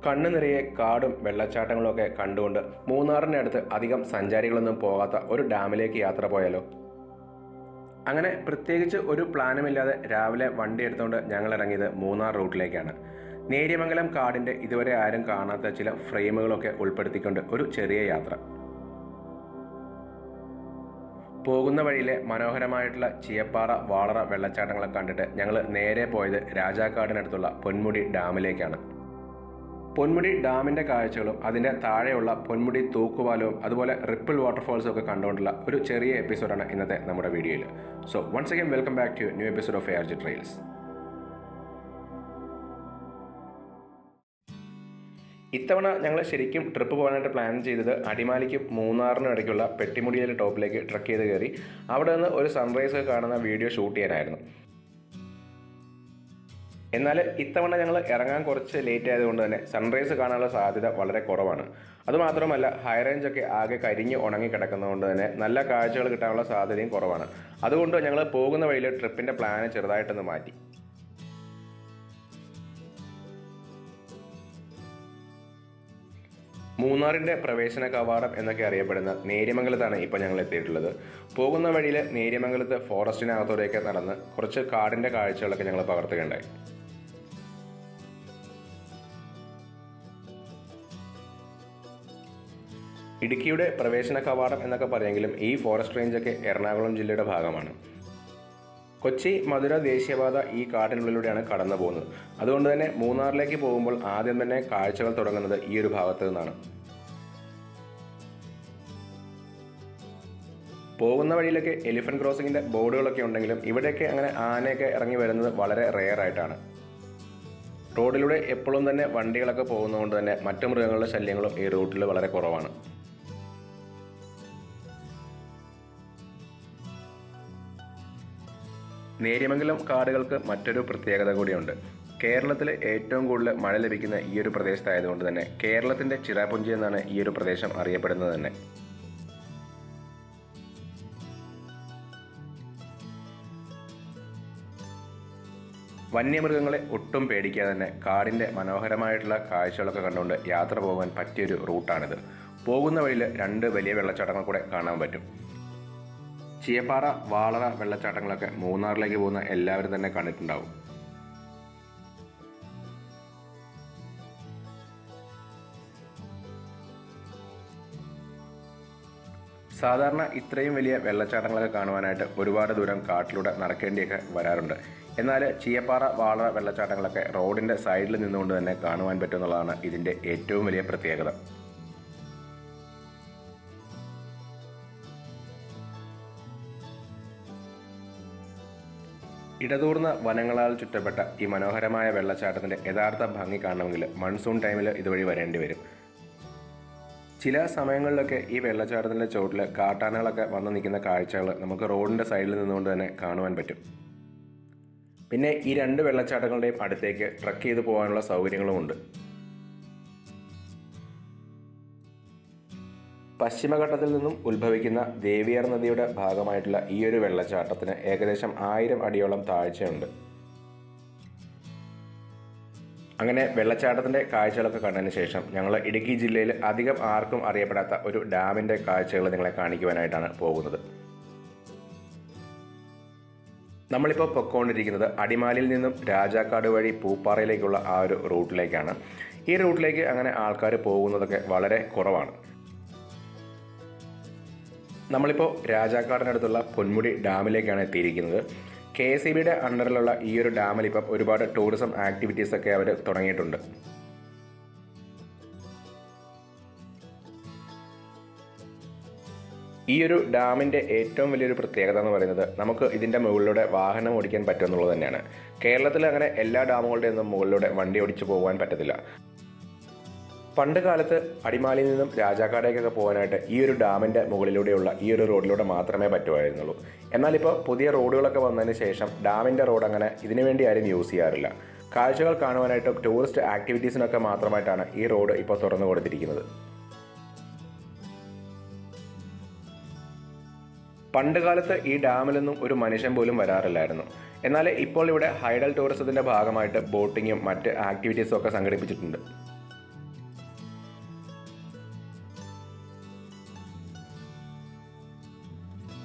കണ്ണു നിറയെ കാടും വെള്ളച്ചാട്ടങ്ങളും ഒക്കെ കണ്ടുകൊണ്ട് മൂന്നാറിൻ്റെ അടുത്ത് അധികം സഞ്ചാരികളൊന്നും പോകാത്ത ഒരു ഡാമിലേക്ക് യാത്ര പോയാലോ? അങ്ങനെ പ്രത്യേകിച്ച് ഒരു പ്ലാനുമില്ലാതെ രാവിലെ വണ്ടി എടുത്തുകൊണ്ട് ഞങ്ങൾ ഇറങ്ങിയത് മൂന്നാർ റൂട്ടിലേക്കാണ്. നേര്യമംഗലം കാടിൻ്റെ ഇതുവരെ ആരും കാണാത്ത ചില ഫ്രെയിമുകളൊക്കെ ഉൾപ്പെടുത്തിക്കൊണ്ട് ഒരു ചെറിയ യാത്ര. പോകുന്ന വഴിയിലെ മനോഹരമായിട്ടുള്ള ചിയപ്പാറ വാളറ വെള്ളച്ചാട്ടങ്ങളെ കണ്ടിട്ട് ഞങ്ങൾ നേരെ പോയത് രാജാക്കാടിനടുത്തുള്ള പൊന്മുടി ഡാമിലേക്കാണ്. പൊന്മുടി ഡാമിൻ്റെ കാഴ്ചകളും അതിൻ്റെ താഴെയുള്ള പൊന്മുടി തൂക്കുപാലവും അതുപോലെ റിപ്പിൾ വാട്ടർഫോൾസും ഒക്കെ കണ്ടുകൊണ്ടുള്ള ഒരു ചെറിയ എപ്പിസോഡാണ് ഇന്നത്തെ നമ്മുടെ വീഡിയോയിൽ. So once again welcome back to new episode of ARG trails. ഇത്തവണ ഞങ്ങൾ ശരിക്കും ട്രിപ്പ് പോകാനായിട്ട് പ്ലാൻ ചെയ്തത് അടിമാലിക്കും മൂന്നാറിനും ഇടയ്ക്കുള്ള പെട്ടിമുടിയിലെ ടോപ്പിലേക്ക് ട്രക്ക് ചെയ്ത് കയറി അവിടെ നിന്ന് ഒരു സൺറൈസ് കാണുന്ന വീഡിയോ ഷൂട്ട് ചെയ്യാനായിരുന്നു. എന്നാൽ ഇത്തവണ ഞങ്ങൾ ഇറങ്ങാൻ കുറച്ച് ലേറ്റ് ആയതുകൊണ്ട് തന്നെ സൺറൈസ് കാണാനുള്ള സാധ്യത വളരെ കുറവാണ്. അതുമാത്രമല്ല ഹൈ റേഞ്ചൊക്കെ ആകെ കരിഞ്ഞ് ഉണങ്ങി കിടക്കുന്നതുകൊണ്ട് തന്നെ നല്ല കാഴ്ചകൾ കിട്ടാനുള്ള സാധ്യതയും കുറവാണ്. അതുകൊണ്ട് ഞങ്ങൾ പോകുന്ന വഴിയിൽ ട്രിപ്പിൻ്റെ പ്ലാന് ചെറുതായിട്ടൊന്ന് മാറ്റി. മൂന്നാറിൻ്റെ പ്രവേശന കവാടം എന്നൊക്കെ അറിയപ്പെടുന്ന നേര്യമംഗലത്താണ് ഇപ്പോൾ ഞങ്ങൾ എത്തിയിട്ടുള്ളത്. പോകുന്ന വഴിയിൽ നേര്യമംഗലത്ത് ഫോറസ്റ്റിനകത്തോടെയൊക്കെ നടന്ന് കുറച്ച് കാടിൻ്റെ കാഴ്ചകളൊക്കെ ഞങ്ങൾ പകർത്തുകയുണ്ടായി. ഇടുക്കിയുടെ പ്രവേശന കവാടം എന്നൊക്കെ പറയുമെങ്കിലും ഈ ഫോറസ്റ്റ് റേഞ്ചൊക്കെ എറണാകുളം ജില്ലയുടെ ഭാഗമാണ്. കൊച്ചി മധുര ദേശീയപാത ഈ കാട്ടിനുള്ളിലൂടെയാണ് കടന്നു പോകുന്നത്. അതുകൊണ്ട് തന്നെ മൂന്നാറിലേക്ക് പോകുമ്പോൾ ആദ്യം തന്നെ കാഴ്ചകൾ തുടങ്ങുന്നത് ഈ ഒരു ഭാഗത്ത് നിന്നാണ്. പോകുന്ന വഴിയിലൊക്കെ എലിഫന്റ് ക്രോസിങ്ങിൻ്റെ ബോർഡുകളൊക്കെ ഉണ്ടെങ്കിലും ഇവിടെയൊക്കെ അങ്ങനെ ആനയൊക്കെ ഇറങ്ങി വരുന്നത് വളരെ റെയർ ആയിട്ടാണ്. റോഡിലൂടെ എപ്പോഴും തന്നെ വണ്ടികളൊക്കെ പോകുന്നതുകൊണ്ട് തന്നെ മറ്റു മൃഗങ്ങളുടെ ശല്യങ്ങളും ഈ റൂട്ടിൽ വളരെ കുറവാണ്. നേര്യമംഗലം കാടുകൾക്ക് മറ്റൊരു പ്രത്യേകത കൂടിയുണ്ട്. കേരളത്തിൽ ഏറ്റവും കൂടുതൽ മഴ ലഭിക്കുന്ന ഈ ഒരു പ്രദേശത്തായതുകൊണ്ട് തന്നെ കേരളത്തിൻ്റെ ചിറാപുഞ്ചി എന്നാണ് ഈ ഒരു പ്രദേശം അറിയപ്പെടുന്നത് തന്നെ. വന്യമൃഗങ്ങളെ ഒട്ടും പേടിക്കാതെ തന്നെ കാടിൻ്റെ മനോഹരമായിട്ടുള്ള കാഴ്ചകളൊക്കെ കണ്ടുകൊണ്ട് യാത്ര പോകാൻ പറ്റിയൊരു റൂട്ടാണിത്. പോകുന്ന വഴിയിൽ 2 വലിയ വെള്ളച്ചാട്ടങ്ങൾ കൂടെ കാണാൻ പറ്റും. ചിയപ്പാറ വാളറ വെള്ളച്ചാട്ടങ്ങളൊക്കെ മൂന്നാറിലേക്ക് പോകുന്ന എല്ലാവരും തന്നെ കണ്ടിട്ടുണ്ടാവും. സാധാരണ ഇത്രയും വലിയ വെള്ളച്ചാട്ടങ്ങളൊക്കെ കാണുവാനായിട്ട് ഒരുപാട് ദൂരം കാട്ടിലൂടെ നടക്കേണ്ടിയൊക്കെ വരാറുണ്ട്. എന്നാൽ ചിയപ്പാറ വാളറ വെള്ളച്ചാട്ടങ്ങളൊക്കെ റോഡിൻ്റെ സൈഡിൽ നിന്നുകൊണ്ട് തന്നെ കാണുവാൻ പറ്റുമെന്നുള്ളതാണ് ഇതിൻ്റെ ഏറ്റവും വലിയ പ്രത്യേകത. ഇടതൂർന്ന വനങ്ങളാൽ ചുറ്റപ്പെട്ട ഈ മനോഹരമായ വെള്ളച്ചാട്ടത്തിൻ്റെ യഥാർത്ഥ ഭംഗി കാണണമെങ്കിൽ മൺസൂൺ ടൈമിൽ ഇതുവഴി വരേണ്ടി വരും. ചില സമയങ്ങളിലൊക്കെ ഈ വെള്ളച്ചാട്ടത്തിൻ്റെ ചുവട്ടിൽ കാട്ടാനകളൊക്കെ വന്ന് നിൽക്കുന്ന കാഴ്ചകൾ നമുക്ക് റോഡിൻ്റെ സൈഡിൽ നിന്നുകൊണ്ട് തന്നെ കാണുവാൻ പറ്റും. പിന്നെ ഈ 2 വെള്ളച്ചാട്ടങ്ങളുടെയും അടുത്തേക്ക് ട്രക്ക് ചെയ്ത് പോകാനുള്ള സൗകര്യങ്ങളുമുണ്ട്. പശ്ചിമഘട്ടത്തിൽ നിന്നും ഉത്ഭവിക്കുന്ന ദേവിയാർ നദിയുടെ ഭാഗമായിട്ടുള്ള ഈ ഒരു വെള്ളച്ചാട്ടത്തിന് ഏകദേശം 1000 അടിയോളം താഴ്ചയുണ്ട്. അങ്ങനെ വെള്ളച്ചാട്ടത്തിൻ്റെ കാഴ്ചകളൊക്കെ കണ്ടതിന് ശേഷം ഞങ്ങൾ ഇടുക്കി ജില്ലയിൽ അധികം ആർക്കും അറിയപ്പെടാത്ത ഒരു ഡാമിൻ്റെ കാഴ്ചകൾ നിങ്ങളെ കാണിക്കുവാനായിട്ടാണ് പോകുന്നത്. നമ്മളിപ്പോൾ പൊയ്ക്കൊണ്ടിരിക്കുന്നത് അടിമാലിയിൽ നിന്നും രാജാക്കാട് വഴി പൂപ്പാറയിലേക്കുള്ള ആ ഒരു റൂട്ടിലേക്കാണ്. ഈ റൂട്ടിലേക്ക് അങ്ങനെ ആൾക്കാർ പോകുന്നതൊക്കെ വളരെ കുറവാണ്. നമ്മളിപ്പോൾ രാജാക്കാടിനടുത്തുള്ള പൊന്മുടി ഡാമിലേക്കാണ് എത്തിയിരിക്കുന്നത്. KSEBയുടെ അണ്ടറിലുള്ള ഈ ഒരു ഡാമിൽ ഇപ്പം ഒരുപാട് ടൂറിസം ആക്ടിവിറ്റീസൊക്കെ അവർ തുടങ്ങിയിട്ടുണ്ട്. ഈ ഒരു ഡാമിൻ്റെ ഏറ്റവും വലിയൊരു പ്രത്യേകത എന്ന് പറയുന്നത് നമുക്ക് ഇതിൻ്റെ മുകളിലൂടെ വാഹനം ഓടിക്കാൻ പറ്റുമെന്നുള്ളത് തന്നെയാണ്. കേരളത്തിൽ അങ്ങനെ എല്ലാ ഡാമുകളുടെയും ഒന്നും മുകളിലൂടെ വണ്ടി ഓടിച്ചു പോകാൻ പറ്റത്തില്ല. പണ്ട് കാലത്ത് അടിമാലിയിൽ നിന്നും രാജാക്കാടേക്കൊക്കെ പോകാനായിട്ട് ഈ ഒരു ഡാമിൻ്റെ മുകളിലൂടെയുള്ള ഈ ഒരു റോഡിലൂടെ മാത്രമേ പറ്റുമായിരുന്നുള്ളൂ. എന്നാലിപ്പോൾ പുതിയ റോഡുകളൊക്കെ വന്നതിന് ശേഷം ഡാമിൻ്റെ റോഡ് അങ്ങനെ ഇതിനു വേണ്ടി ആരും യൂസ് ചെയ്യാറില്ല. കാഴ്ചകൾ കാണുവാനായിട്ടും ടൂറിസ്റ്റ് ആക്ടിവിറ്റീസിനൊക്കെ മാത്രമായിട്ടാണ് ഈ റോഡ് ഇപ്പോൾ തുറന്നു കൊടുത്തിരിക്കുന്നത്. പണ്ട് കാലത്ത് ഈ ഡാമിലൊന്നും ഒരു മനുഷ്യൻ പോലും വരാറില്ലായിരുന്നു. എന്നാൽ ഇപ്പോൾ ഇവിടെ ഹൈഡൽ ടൂറിസത്തിൻ്റെ ഭാഗമായിട്ട് ബോട്ടിങ്ങും മറ്റ് ആക്ടിവിറ്റീസും ഒക്കെ സംഘടിപ്പിച്ചിട്ടുണ്ട്.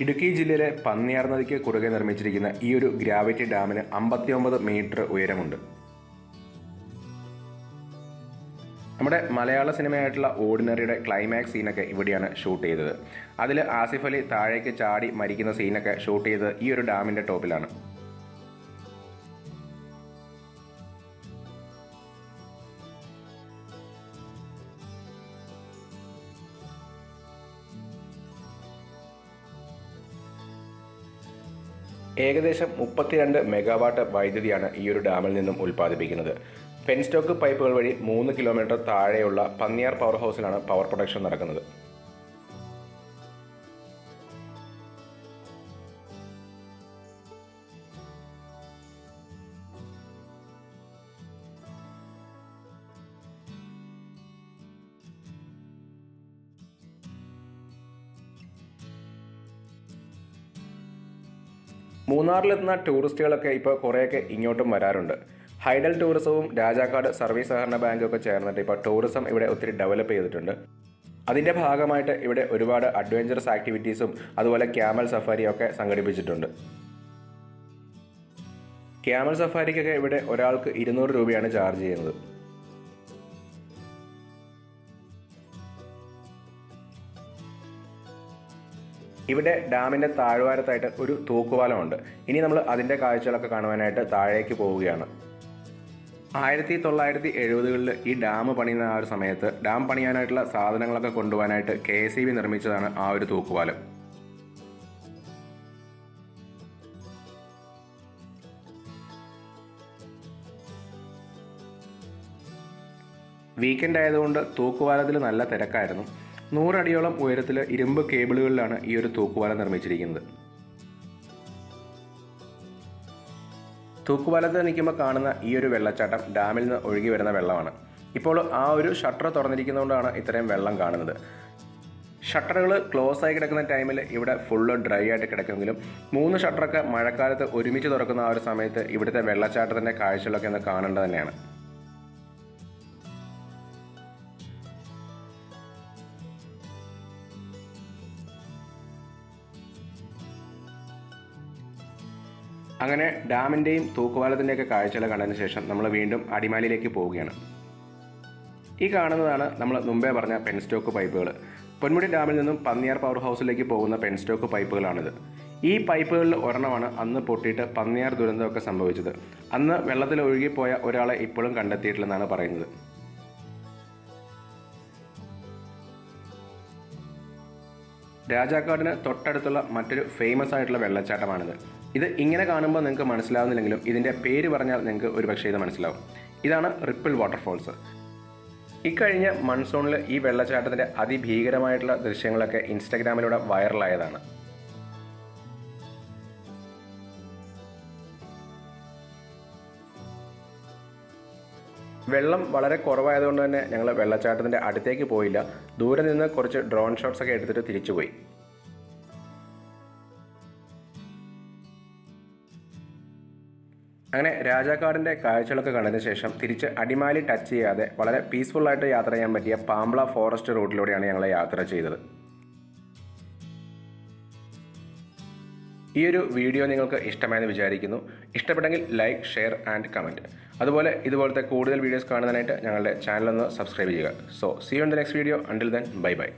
ഇടുക്കി ജില്ലയിലെ പന്നിയാർ നദിക്ക് കുറുകെ നിർമ്മിച്ചിരിക്കുന്ന ഈ ഒരു ഗ്രാവിറ്റി ഡാമിന് 59 മീറ്റർ ഉയരമുണ്ട്. നമ്മുടെ മലയാള സിനിമയായിട്ടുള്ള ഓർഡിനറിയുടെ ക്ലൈമാക്സ് സീനൊക്കെ ഇവിടെയാണ് ഷൂട്ട് ചെയ്തത്. അതിൽ ആസിഫ് അലി താഴേക്ക് ചാടി മരിക്കുന്ന സീനൊക്കെ ഷൂട്ട് ചെയ്തത് ഈ ഒരു ഡാമിൻ്റെ ടോപ്പിലാണ്. ഏകദേശം 32 മെഗാവാട്ട് വൈദ്യുതിയാണ് ഈ ഒരു ഡാമിൽ നിന്നും ഉൽപ്പാദിപ്പിക്കുന്നത്. പെൻസ്റ്റോക്ക് പൈപ്പുകൾ വഴി 3 കിലോമീറ്റർ താഴെയുള്ള പന്നിയാർ പവർ ഹൗസിലാണ് പവർ പ്രൊഡക്ഷൻ നടക്കുന്നത്. മൂന്നാറിലെത്തുന്ന ടൂറിസ്റ്റുകളൊക്കെ ഇപ്പോൾ കുറേയൊക്കെ ഇങ്ങോട്ടും വരാറുണ്ട്. ഹൈഡൽ ടൂറിസവും രാജാക്കാട് സർവീസ് സഹകരണ ബാങ്കും ഒക്കെ ചേർന്നിട്ട് ഇപ്പോൾ ടൂറിസം ഇവിടെ ഒത്തിരി ഡെവലപ്പ് ചെയ്തിട്ടുണ്ട്. അതിൻ്റെ ഭാഗമായിട്ട് ഇവിടെ ഒരുപാട് അഡ്വഞ്ചറസ് ആക്ടിവിറ്റീസും അതുപോലെ ക്യാമൽ സഫാരിയും ഒക്കെ സംഘടിപ്പിച്ചിട്ടുണ്ട്. ക്യാമൽ സഫാരിക്കൊക്കെ ഇവിടെ ഒരാൾക്ക് 200 രൂപയാണ് ചാർജ് ചെയ്യുന്നത്. ഇവിടെ ഡാമിൻ്റെ താഴ്വാരത്തായിട്ട് ഒരു തൂക്കുപാലമുണ്ട്. ഇനി നമ്മൾ അതിൻ്റെ കാഴ്ചകളൊക്കെ കാണുവാനായിട്ട് താഴേക്ക് പോവുകയാണ്. 1970കളിൽ ഈ ഡാം പണിയുന്ന ആ ഒരു സമയത്ത് ഡാം പണിയാനായിട്ടുള്ള സാധനങ്ങളൊക്കെ കൊണ്ടുപോകാനായിട്ട് KSEB നിർമ്മിച്ചതാണ് ആ ഒരു തൂക്കുപാലം. വീക്കെൻഡ് ആയതുകൊണ്ട് തൂക്കുപാലത്തിൽ നല്ല തിരക്കായിരുന്നു. 100 അടിയോളം ഉയരത്തിൽ ഇരുമ്പ് കേബിളുകളിലാണ് ഈ ഒരു തൂക്കുപാലം നിർമ്മിച്ചിരിക്കുന്നത്. തൂക്കുപാലത്തിൽ നിൽക്കുമ്പോൾ കാണുന്ന ഈ ഒരു വെള്ളച്ചാട്ടം ഡാമിൽ നിന്ന് ഒഴുകി വരുന്ന വെള്ളമാണ്. ഇപ്പോൾ ആ ഒരു ഷട്ടർ തുറന്നിരിക്കുന്നതുകൊണ്ടാണ് ഇത്രയും വെള്ളം കാണുന്നത്. ഷട്ടറുകൾ ക്ലോസ് ആയി കിടക്കുന്ന ടൈമിൽ ഇവിടെ ഫുള്ള് ഡ്രൈ ആയിട്ട് കിടക്കുമെങ്കിലും 3 ഷട്ടറൊക്കെ മഴക്കാലത്ത് ഒരുമിച്ച് തുറക്കുന്ന ആ ഒരു സമയത്ത് ഇവിടുത്തെ വെള്ളച്ചാട്ടത്തിൻ്റെ കാഴ്ചകളൊക്കെ ഒന്ന് കാണേണ്ടത് തന്നെയാണ്. അങ്ങനെ ഡാമിൻ്റെയും തൂക്കുപാലത്തിൻ്റെയൊക്കെ കാഴ്ചകൾ കണ്ടതിന് ശേഷം നമ്മൾ വീണ്ടും അടിമാലിയിലേക്ക് പോവുകയാണ്. ഈ കാണുന്നതാണ് നമ്മൾ മുമ്പേ പറഞ്ഞ പെൻസ്റ്റോക്ക് പൈപ്പുകൾ. പൊന്മുടി ഡാമിൽ നിന്നും പന്നിയാർ പവർ ഹൗസിലേക്ക് പോകുന്ന പെൻസ്റ്റോക്ക് പൈപ്പുകളാണിത്. ഈ പൈപ്പുകളിൽ ഒരെണ്ണമാണ് അന്ന് പൊട്ടിയിട്ട് പന്നിയാർ ദുരന്തമൊക്കെ സംഭവിച്ചത്. അന്ന് വെള്ളത്തിൽ ഒഴുകിപ്പോയ ഒരാളെ ഇപ്പോഴും കണ്ടെത്തിയിട്ടില്ലെന്നാണ് പറയുന്നത്. രാജാക്കാടിന് തൊട്ടടുത്തുള്ള മറ്റൊരു ഫേമസ് ആയിട്ടുള്ള വെള്ളച്ചാട്ടമാണിത്. ഇത് ഇങ്ങനെ കാണുമ്പോൾ നിങ്ങൾക്ക് മനസ്സിലാവുന്നില്ലെങ്കിലും ഇതിൻ്റെ പേര് പറഞ്ഞാൽ നിങ്ങൾക്ക് ഒരുപക്ഷെ ഇത് മനസ്സിലാവും. ഇതാണ് റിപ്പിൾ വാട്ടർഫോൾസ്. ഇക്കഴിഞ്ഞ മൺസൂണിൽ ഈ വെള്ളച്ചാട്ടത്തിൻ്റെ അതിഭീകരമായിട്ടുള്ള ദൃശ്യങ്ങളൊക്കെ ഇൻസ്റ്റഗ്രാമിലൂടെ വൈറലായതാണ്. വെള്ളം വളരെ കുറവായതുകൊണ്ട് തന്നെ ഞങ്ങൾ വെള്ളച്ചാട്ടത്തിൻ്റെ അടുത്തേക്ക് പോയില്ല. ദൂരെ നിന്ന് കുറച്ച് ഡ്രോൺ ഷോട്ട്സ് ഒക്കെ എടുത്തിട്ട് തിരിച്ചുപോയി. അങ്ങനെ രാജാക്കാടിൻ്റെ കാഴ്ചകളൊക്കെ കണ്ടതിന് ശേഷം തിരിച്ച് അടിമാലി ടച്ച് ചെയ്യാതെ വളരെ പീസ്ഫുള്ളായിട്ട് യാത്ര ചെയ്യാൻ പറ്റിയ പാംബ്ല ഫോറസ്റ്റ് റൂട്ടിലൂടെയാണ് ഞങ്ങൾ യാത്ര ചെയ്തത്. ഈ ഒരു വീഡിയോ നിങ്ങൾക്ക് ഇഷ്ടമായെന്ന് വിചാരിക്കുന്നു. ഇഷ്ടപ്പെട്ടെങ്കിൽ ലൈക്ക്, ഷെയർ ആൻഡ് കമൻറ്റ്. അതുപോലെ ഇതുപോലത്തെ കൂടുതൽ വീഡിയോസ് കാണുന്നതിനായിട്ട് ഞങ്ങളുടെ ചാനലൊന്ന് സബ്സ്ക്രൈബ് ചെയ്യുക. So see you in the next video. Until then bye by.